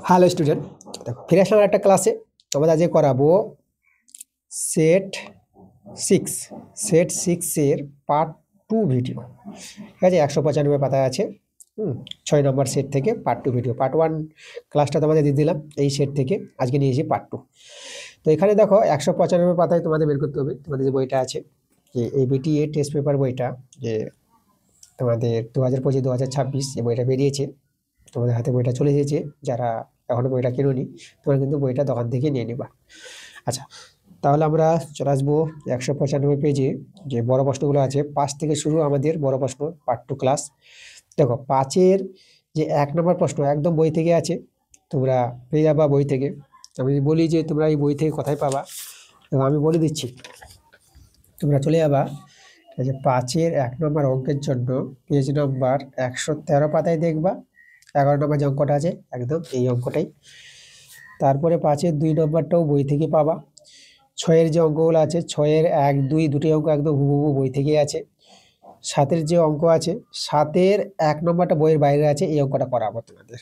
Hello student, দেখো ফিরে আসলাম একটা ক্লাসে। তোমাদের আজকে করাবো সেট সিক্সের পার্ট 2 ভিডিও। ঠিক আছে, 195 পাতায় আছে। 6 নম্বর সেট থেকে পার্ট 2 ভিডিও। পার্ট 1 ক্লাসটা তোমাদের দিয়ে দিলাম, এই সেট থেকে আজকে নিয়েছি পার্ট 2। তো এখানে দেখো 195 পাতায় তোমাদের বের করতে হবে তোমাদের যে বইটা আছে, যে এবিটিএ টেস্ট পেপার বইটা, যে তোমাদের 2025-2026 এই বইটা বেরিয়েছে। তোমাদের হাতে বইটা চলে এসেছে। যারা এখনো বইটা কেনোনি, তোমরা কিন্তু বইটা দোকান থেকে নিয়ে নিবা। আচ্ছা, তাহলে আমরা চলে আসবো 195 পেজে। যে বড় প্রশ্নগুলো আছে 5 থেকে শুরু আমাদের বড় প্রশ্ন পার্ট 2 ক্লাস। দেখো 5-এর যে 1 নম্বর প্রশ্ন একদম বই থেকে আছে, তোমরা পেয়ে যাবা বই থেকে। আমি বলি যে তোমরা এই বই থেকে কোথায় পাবা, এবং আমি বলে দিচ্ছি তোমরা চলে যাবা। এই যে 5-এর 1 নম্বর অঙ্কের জন্য পেজ নম্বর 113 পাতায় দেখবা 11 নম্বর যে অঙ্কটা আছে, একদম এই অঙ্কটাই। তারপরে 5-এর 2 নম্বরটাও বই থেকে পাবা। 6-এর যে অঙ্কগুলো আছে, 6-এর 1, 2 দুটি অঙ্ক একদম হুবহু বই থেকেই আছে। 7-এর যে অঙ্ক আছে, 7-এর 1 নম্বরটা বইয়ের বাইরে আছে, এই অঙ্কটা করাবো তোমাদের।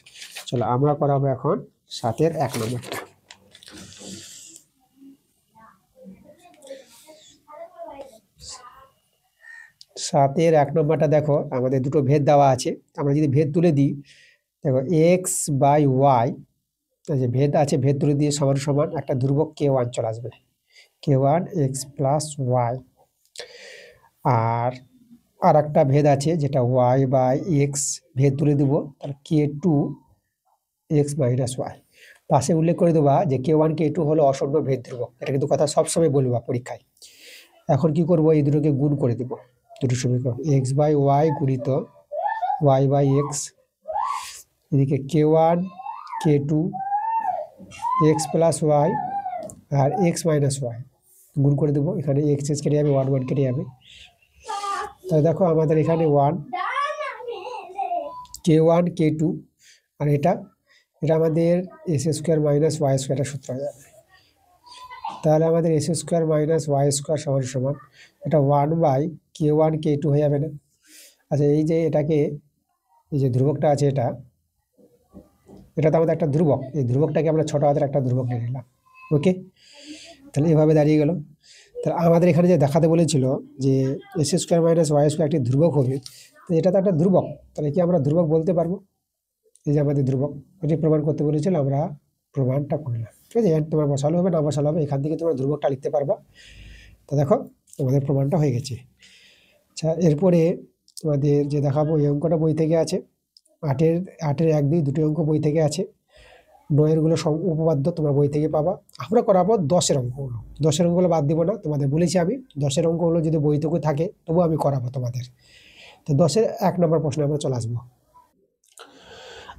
চলো আমরা করাবো এখন 7-এর 1 নম্বরটা। সাতের 1 নম্বরটা দেখো, আমাদের দুটো ভেদ দেওয়া আছে। আমরা যদি ভেদ তুলে দিই, দেখো x/y, যে ভেদ আছে, ভেদ তুলে দিয়ে সমান সমান একটা ধ্রুবক k1 চলে আসবে, k1 x + y। আর একটা ভেদ আছে যেটা y/x, ভেদ তুলে দেব, তাহলে k2 x - y। পাশে উল্লেখ করে দেবা যে k1 k2 হলো অশূন্য ভেদ ধ্রুবক। এটা কিন্তু কথা সবসময় বলবা পরীক্ষায়। এখন কি করব, এই দুটোকে গুণ করে দেব, দুটো সমীকরণ x/y গুণিত y/x, এদিকে k1 k2 x + y আর x - y গুণ করে দেবো। এখানে x কেটে যাবে, 1 কেটে যাবে। তাহলে দেখো আমাদের এখানে 1 k1 k2, আর এটা আমাদের s² - y² সূত্র হয়ে যাবে। তাহলে আমাদের s² - y² সমান সমান এটা 1/k1 k2 হয়ে যাবে না? আচ্ছা, এই যে এটাকে, এই যে ধ্রুবকটা আছে, এটা তো আমাদের একটা ধ্রুবক। এই ধ্রুবকটাকে আমরা ছোট হাতের একটা ধ্রুবক নিয়ে নিলাম। ওকে, তাহলে এভাবে দাঁড়িয়ে গেল। তাহলে আমাদের এখানে যে দেখাতে বলেছিল যে s² - y² একটি ধ্রুবক হবে, তো এটা তো একটা ধ্রুবক, তাহলে কি আমরা ধ্রুবক বলতে পারবো? এই যে আমাদের ধ্রুবক, এটি প্রমাণ করতে বলেছিল, আমরা প্রমাণটা করলাম। ঠিক আছে, তোমার বসালো হবে না বসালো হবে, এখান থেকে তোমরা ধ্রুবকটা লিখতে পারবা। তো দেখো তোমাদের প্রমাণটা হয়ে গেছে। আচ্ছা, এরপরে তোমাদের যে দেখাবো, এই অঙ্কটা বই থেকে আছে। 8-এর 1, 2 দুটি অঙ্ক বই থেকে আছে। 9-এরগুলো উপপাদ্য তোমরা বই থেকে পাবা। আমরা করাবো 10-এর অঙ্কগুলো। 10-এর অঙ্কগুলো বাদ দিব না, তোমাদের বলেছি আমি 10-এর অঙ্কগুলো যদি বই থেকে থাকে তবুও আমি করাবো তোমাদের। তো 10-এর 1 নম্বর প্রশ্নে আমরা চলে আসবো।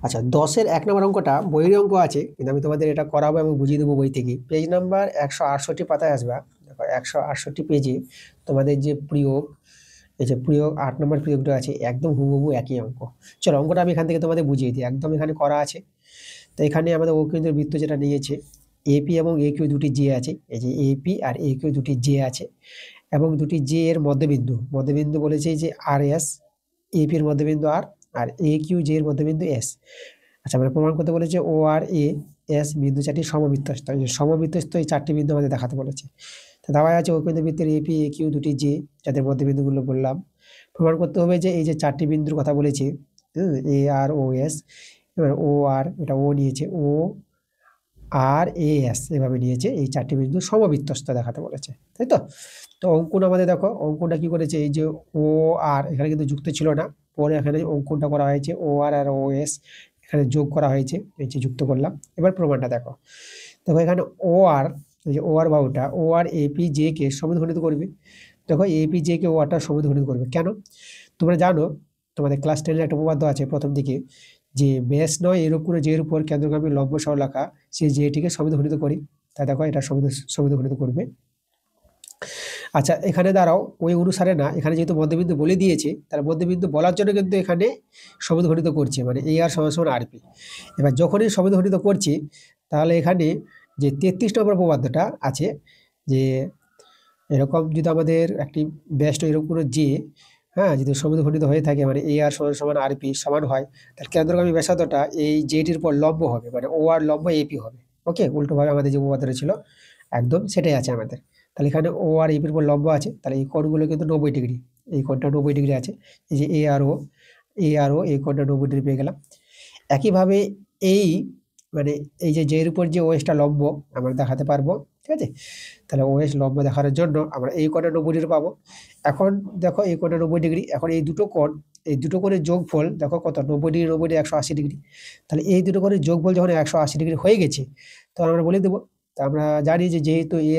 আচ্ছা, 10-এর 1 নম্বর অঙ্কটা বইয়ের অঙ্ক আছে, কিন্তু আমি তোমাদের এটা করাবো এবং বুঝিয়ে দেবো বই থেকে। পেজ নাম্বার 168 পাতায় আসবা। দেখো 168 পেজে তোমাদের যে প্রয়োগ, এই যে প্রয়োগ 8 নম্বর প্রয়োগটা আছে, একদম হুবহু একই অঙ্ক। চলো অঙ্কটা আমি এখান থেকে তোমাদের বুঝিয়ে দিই, একদম এখানে করা আছে। তো এখানে আমাদের অকেন্দ্র বৃত্ত যেটা নিয়েছে, এপি এবং একিউ দুটি জে আছে। এই যে এপি আর একিউ দুটি জে আছে, এবং দুটি জে এর মধ্যবিন্দু বলেছে যে আর এস, এপির মধ্যবিন্দু আর একিউ জে এর মধ্যবিন্দু এস। আচ্ছা, আমরা প্রমাণ করতে বলেছে ও আর এ এস বিন্দু চারটি সমবৃত্তস্থ। এই যে সমবৃত্তস্থ এই 4টি বিন্দু আমাদের দেখাতে বলেছে। তো দেওয়া আছে অকেন্দ্র বৃত্তের এপি একিউ দুটি জে, যাদের মধ্যবিন্দুগুলো বললাম। প্রমাণ করতে হবে যে এই যে 4টি বিন্দুর কথা বলেছে, এ আর ও এস, এবার ও আর, এটা ও নিয়েছে, ও আর এ এস এভাবে নিয়েছে, এই 4টি বিন্দু সমবৃত্তস্থ দেখাতে বলেছে, তাই তো? তো অঙ্কন আমাদের দেখো, অঙ্কনটা কি করেছে, এই যে ও আর এখানে কিন্তু যুক্ত ছিল না, পরে এখানে অঙ্কনটা করা হয়েছে, ও আর আর ও এস এখানে যোগ করা হয়েছে, এই যে যুক্ত করলাম। এবার প্রমাণটা দেখো, এখানে ও আর, এই যে ও আর বাহুটা ও আর এপি জে কে সমদ্বিখণ্ডিত করবে। দেখো এপি জে কে ও আরটা সমদ্বিখণ্ডিত করবে কেন? তোমরা জানো, তোমাদের ক্লাস 10-এর একটা উপপাদ্য আছে প্রথম দিকে, যে বেশ নয় এর উপরে যে এর উপর কেন্দ্রগামী লম্ব সরলরেখা, সেই যেটিকে সমদ্বিখণ্ডিত করি। তাই দেখো এটা সমদ্বিখণ্ডিত করবে। আচ্ছা, এখানে দাঁড়াও, ওই অনুসারে না, এখানে যেহেতু মধ্যবিন্দু বলে দিয়েছে, তার মধ্যবিন্দু বলার জন্য কিন্তু এখানে সমদ্বিখণ্ডিত করছে, মানে এ আর সমান সমান আরপি। এবার যখনই সমদ্বিখণ্ডিত করছি, তাহলে এখানে যে 33 নম্বর উপপাদ্যটা আছে, যে এরকম যদি আমাদের একটি ব্যাস এরকম কোনো যে হ্যাঁ, যদি সমদ্বিখণ্ডিত হয়ে থাকে মানে এ আর সমান সমান আর পি সমান হয়, তাহলে কেন্দ্রগামী ব্যাসার্ধটা এই জেটির উপর লম্ব হবে, মানে ও আর লম্ব এপি হবে। ওকে, উল্টোভাবে আমাদের যে উপপাদ্য ছিল একদম সেটাই আছে আমাদের। তাহলে এখানে ও আর এপির উপর লম্ব আছে, তাহলে এই কোণগুলো কিন্তু 90 ডিগ্রি, এই কোণটা 90 ডিগ্রি আছে। এই যে এ আর ও এই কোণটা 90 ডিগ্রি পেয়ে গেলাম। একইভাবে এই মানে এই যে এর উপর যে ওএসটা লম্ব আমরা দেখাতে পারবো, ঠিক আছে। তাহলে ওএস লম্ব দেখানোর জন্য আমরা এই কোণটা 90 ডিগ্রি পাবো। এখন দেখো এই কোণটা 90 ডিগ্রি, এখন এই দুটো কোণের যোগফল দেখো কত, 90 ডিগ্রি 90 ডিগ্রি 180 ডিগ্রি। তাহলে এই দুটো কোণের যোগফল যখন 180 ডিগ্রি হয়ে গেছে, তখন আমরা বলে দেবো। তা আমরা জানি যে যেহেতু এ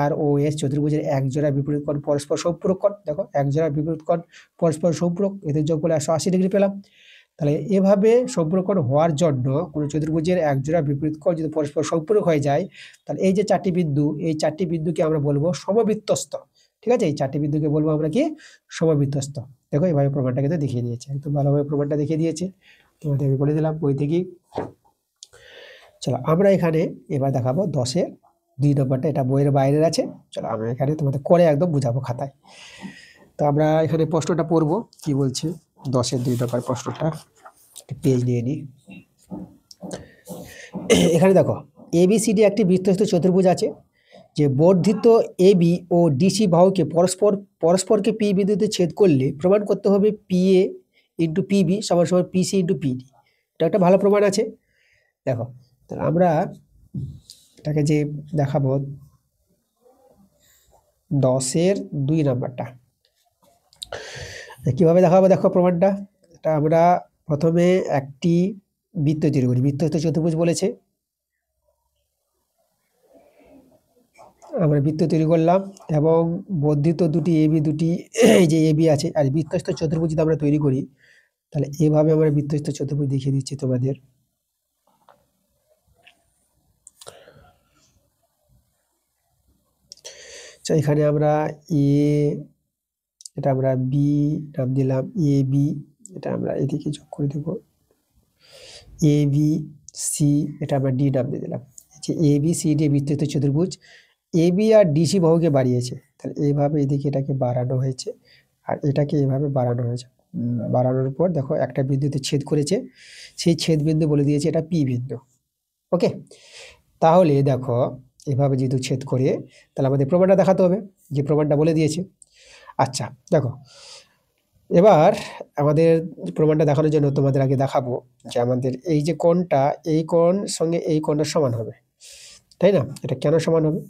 আর ও এস চতুর্ভুজের এক জোড়া বিপরীত কোণ পরস্পর সম্পূরক কোণ, দেখো এক জোড়া বিপরীত কোণ পরস্পর সম্পূরক, এদের যোগফল 180 ডিগ্রি পেলাম। তাহলে এভাবে সম্পূরক হওয়ার জন্য কোনো চতুর্ভুজের এক জোড়া বিপরীত কোণ যদি পরস্পর সম্পূরক হয়ে যায়, তাহলে এই যে চারটি বিন্দু, এই চারটি বিন্দুকে আমরা বলবো সমবৃত্তস্থ। ঠিক আছে, এই চারটি বিন্দুকে বলবো আমরা কি, সমবৃত্তস্থ। দেখো এইভাবে প্রমাণটা কিন্তু দেখিয়ে দিয়েছে, একদম ভালোভাবে প্রমাণটা দেখিয়ে দিয়েছে, তোমাদের আমি বলে দিলাম বই থেকে। চলো আমরা এখানে এবার দেখাবো 10-এর 2 নম্বরটা, এটা বইয়ের বাইরের আছে। চলো আমরা এখানে তোমাদের করে একদম বুঝাবো খাতায়। তো আমরা এখানে প্রশ্নটা পড়বো কি বলছে, 10-এর 2 নম্বর প্রশ্নটা, পেজ নিয়ে নিই। এখানে দেখো এবিসিডি একটি বৃত্তস্থ চতুর্ভুজ আছে, যে বর্ধিত এবি ও ডিসি বাহুকে পরস্পরকে পি বিন্দুতে ছেদ করলে প্রমাণ করতে হবে পি এ ইন্টু পিবি সমান সমান পিসি ইন্টু পিডি। এটা একটা ভালো প্রমাণ আছে। দেখো তাহলে আমরা এটাকে যে দেখাবো 10-এর 2 নম্বরটা কিভাবে দেখাবো, দেখো প্রমাণটা। এটা আমরা প্রথমে একটি বৃত্ত তৈরি করি, বৃত্তস্থ চতুর্ভুজ বলেছে, আমরা বৃত্ত তৈরি করলাম এবং বর্ধিত দুটি এই যে এবি আছে, আর বৃত্তস্থ চতুর্ভুজ যদি আমরা তৈরি করি, তাহলে এভাবে আমরা বৃত্তস্থ চতুর্ভুজ দেখিয়ে দিচ্ছি তোমাদের। এখানে আমরা এটা আমরা বি নাম দিলাম, এ বি, এটা আমরা এদিকে যোগ করে দেব, এ বি সি, এটা আমরা ডি নাম দিয়ে দিলাম। যে এ বি সি ডি বৃত্তস্থ চতুর্ভুজ, এ বি আর ডিসি বাহুকে বাড়িয়েছে, তাহলে এইভাবে এদিকে এটাকে বাড়ানো হয়েছে আর এটাকে এইভাবে বাড়ানো হয়েছে। বাড়ানোর পর দেখো একটা বিন্দুতে ছেদ করেছে, সেই ছেদ বিন্দু বলে দিয়েছে এটা পি বিন্দু। ওকে, তাহলে দেখো এভাবে যেহেতু ছেদ করে, তাহলে আমাদের প্রমাণটা দেখাতে হবে, যে প্রমাণটা বলে দিয়েছে। আচ্ছা দেখো এবার আমাদের প্রমাণটা দেখানোর জন্য তোমাদের আগে দেখাবো যে আমাদের এই যে কোণটা, এই কোণ সঙ্গে এই কোণটা সমান হবে, তাই না? এটা কেন সমান হবে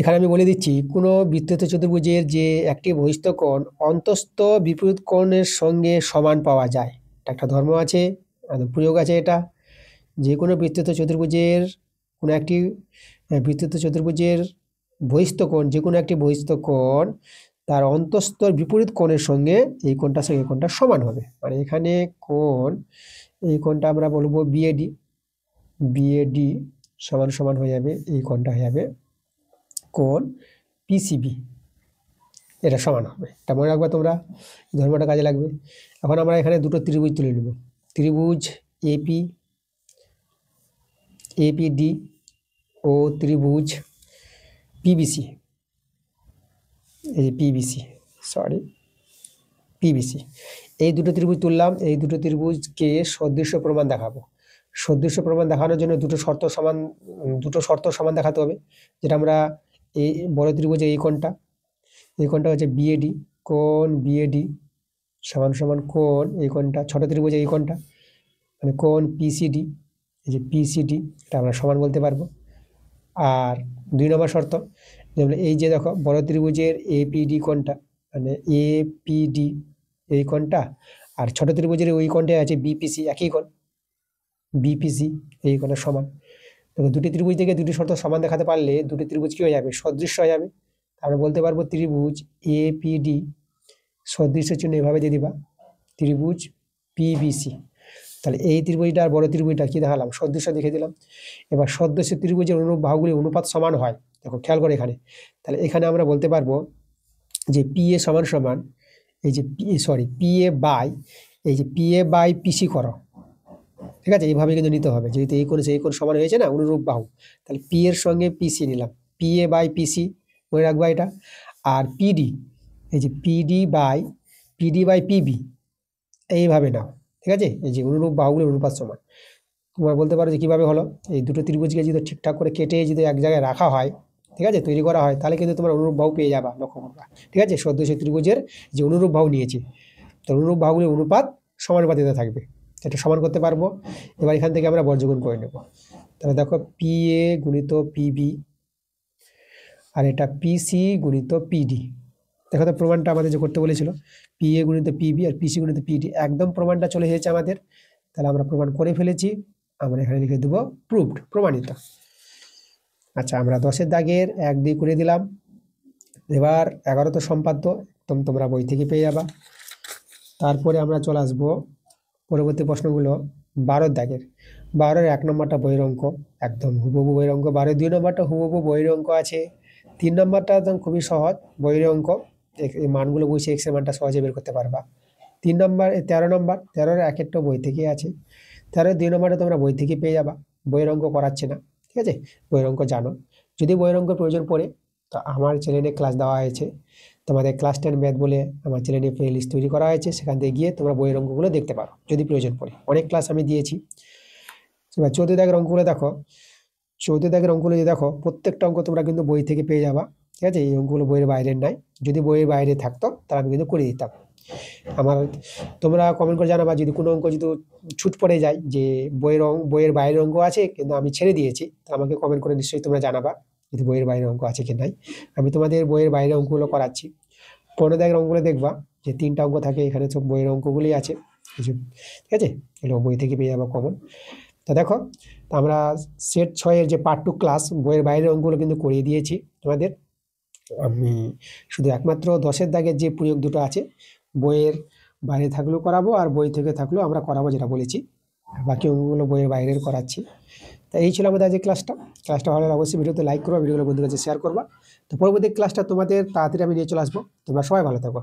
এখানে আমি বলে দিচ্ছি। কোনো বৃত্তস্থ চতুর্ভুজের যে একটি বহিস্থ কোণ অন্তস্থ বিপরীত কোণের সঙ্গে সমান পাওয়া যায়, একটা ধর্ম আছে, প্রয়োগ আছে। এটা যে কোনো বৃত্তস্থ চতুর্ভুজের কোনো একটি বৃত্তস্থ চতুর্ভুজের বহিস্থ কোণ, যে কোনো একটি বহিস্থ কোণ তার অন্তঃস্থ বিপরীত কোণের সঙ্গে এই কোণটার সঙ্গে এই কোণটা সমান হবে। মানে এখানে কোণ, এই কোণটা আমরা বলবো বিএডি, বিএডি সমান সমান হয়ে যাবে, এই কোণটা হয়ে যাবে কোণ পিসিবি, এটা সমান হবে। এটা মনে রাখবে তোমরা, ধর্মটা কাজে লাগবে। এখন আমরা এখানে দুটো ত্রিভুজ তুলে নেব, ত্রিভুজ এপিডি ও ত্রিভুজ পিবিসি, এই পিবিসি, এই দুটো ত্রিভুজ তুললাম। এই দুটো ত্রিভুজকে সদৃশ্য প্রমাণ দেখাবো। সদৃশ্য প্রমাণ দেখানোর জন্য দুটো শর্ত সমান দেখাতে হবে, যেটা আমরা এই বড় ত্রিভুজে এই কোণটা হচ্ছে বিএডি, কোণ বিএডি সমান সমান কোণ এই কোণটা, ছোট ত্রিভুজে এই কোণটা মানে কোণ পিসিডি, এই যে পিসিডি এটা আমরা সমান বলতে পারবো। আর 2 নম্বর শর্ত, যেমন এই যে দেখো বড় ত্রিভুজের এপিডি কোণটা মানে এপিডি এই কোণটা, আর ছোট ত্রিভুজের ওই কোণটা আছে বিপিসি, একই কোণ বিপিসি, এই কোণের সমান। দেখো দুটি ত্রিভুজ থেকে দুটি শর্ত সমান দেখাতে পারলে দুটি ত্রিভুজ কি হয়ে যাবে, সদৃশ্য হয়ে যাবে। আমরা বলতে পারবো ত্রিভুজ এপিডি সদৃশ্য চিহ্ন এভাবে দিয়ে দিবা, ত্রিভুজ পিবিসি। তাহলে এই ত্রিভুজটা আর বড় ত্রিভুজটা কি দেখালাম, সদৃশ্য দেখে দিলাম। এবার সদৃশ্য ত্রিভুজের অনুরূপ বাহুগুলি অনুপাত সমান হয়, দেখো খেয়াল করে এখানে। তাহলে এখানে আমরা বলতে পারবো যে পি এ সমান সমান এই যে পি এ বাই পিসি করো, ঠিক আছে? এইভাবে কিন্তু নিতে হবে, যেহেতু এই কোণ সেই কোণ সমান হয়েছে না, অনুরূপ বাহু। তাহলে পি এর সঙ্গে পিসি নিলাম, পি এ বাই পিসি মনে রাখবা এটা। আর পিডি, এই যে পিডি বাই পিবি এইভাবে নাও, ঠিক আছে। এই যে অনুরূপ বাহুগুলোর অনুপাত সমান। তোমরা বলতে পারো যে কিভাবে হলো, এই দুটো ত্রিভুজকে যদি ঠিকঠাক করে কেটে যদি এক জায়গায় রাখা হয়, ঠিক আছে, তৈরি করা হয়, তাহলে কিন্তু তোমরা অনুরূপ বাহু পেয়ে যাবা, লক্ষ্য করবা, ঠিক আছে। সদৃশ ত্রিভুজের যে অনুরূপ বাহু নিয়েছি, তো অনুরূপ বাহুগুলির অনুপাত সমানুপাতিত থাকবে, এটা সমান করতে পারবো। এবার এখান থেকে আমরা বর্গগুণ করে নেব। তাহলে দেখো পি এ গুণিত পিবি আর এটা পিসি গুণিত পিডি। দেখো তো প্রমাণটা আমাদের যে করতে বলেছিল, পি এ গুণিত পিবি আর পিসি গুণিত পিডি, একদম প্রমাণটা চলে এসেছে আমাদের। তাহলে আমরা প্রমাণ করে ফেলেছি, আমরা এখানে লিখে দেবো প্রুভড, প্রমাণিত। আচ্ছা, আমরা 10-এর দাগের 1-2 করে দিলাম। এবার 11 তো সম্পাদ্য, একদম তোমরা বই থেকে পেয়ে যাবা। তারপরে আমরা চলে আসবো পরবর্তী প্রশ্নগুলো 12-এর দাগের। 12-এর 1 নম্বরটা বইয়ের অঙ্ক, একদম হুবহু বইয়ের অঙ্ক। 12-এর 2 নম্বরটা হুবহু বইয়ের অঙ্ক আছে। 3 নম্বরটা একদম খুবই সহজ বইয়ের অঙ্ক, এই মানগুলো বসে এক্স এর মানটা সহজে বের করতে পারবা। 3 নম্বর 13 নম্বর, 13-এর 1-একটা বই থেকে আছে। 13-এর 2 নম্বরটা তোমরা বই থেকে পেয়ে যাবা, বইয়ের অঙ্ক করাচ্ছে না, ঠিক আছে, বইয়ের অঙ্ক জানো। যদি বইয়ের অঙ্ক প্রয়োজন পড়ে, তো আমার চ্যানেলে ক্লাস দেওয়া হয়েছে, তোমাদের ক্লাস 10 ম্যাথ বলে আমার চ্যানেলে প্লে লিস্ট তৈরি করা হয়েছে, সেখান থেকে গিয়ে তোমরা বইয়ের অঙ্কগুলো দেখতে পারো যদি প্রয়োজন পড়ে, অনেক ক্লাস আমি দিয়েছি। এবার 14 দাগের অঙ্কগুলো দেখো, 14 দাগের অঙ্কগুলো যদি দেখো, প্রত্যেকটা অঙ্ক তোমরা কিন্তু বই থেকে পেয়ে যাবা, ঠিক আছে। এই অঙ্কগুলো বইয়ের বাইরের নাই, যদি বইয়ের বাইরে থাকতো তাহলে আমি কিন্তু করে দিতাম। আমার তোমরা কমেন্ট করে জানাবা যদি কোনো অঙ্ক যদি ছুট পড়ে যায়, যে বইয়ের বাইরের অঙ্ক আছে কিন্তু আমি ছেড়ে দিয়েছি, তা আমাকে কমেন্ট করে নিশ্চয়ই তোমরা জানাবা যদি বইয়ের বাইরের অঙ্ক আছে কি নাই। আমি তোমাদের বইয়ের বাইরের অঙ্কগুলো করাচ্ছি। 15 দাগের অঙ্কগুলো দেখবা যে 3টা অঙ্ক থাকে, এখানে সব বইয়ের অঙ্কগুলি আছে কিছু, ঠিক আছে, এগুলো বই থেকে পেয়ে যাবো কমন। তো দেখো, তো আমরা সেট 6-এর যে পার্ট 2 ক্লাস বইয়ের বাইরের অঙ্কগুলো কিন্তু করিয়ে দিয়েছি তোমাদের। আমি শুধু একমাত্র 10-এর দাগের যে প্রয়োগ দুটো আছে, বইয়ের বাইরে থাকলেও করাবো আর বই থেকে থাকলেও আমরা করাবো, যেটা বলেছি। বাকি অঙ্কগুলো বইয়ের বাইরের করাচ্ছি। তা এই ছিল আমাদের আজকে ক্লাসটা ভালো লাগলে অবশ্যই ভিডিওতে লাইক করবা, ভিডিওগুলো বন্ধুদের কাছে শেয়ার করবা। তো পরবর্তী ক্লাসটা তোমাদের তাড়াতাড়ি আমি নিয়ে চলে আসবো। তোমরা সবাই ভালো থাকো।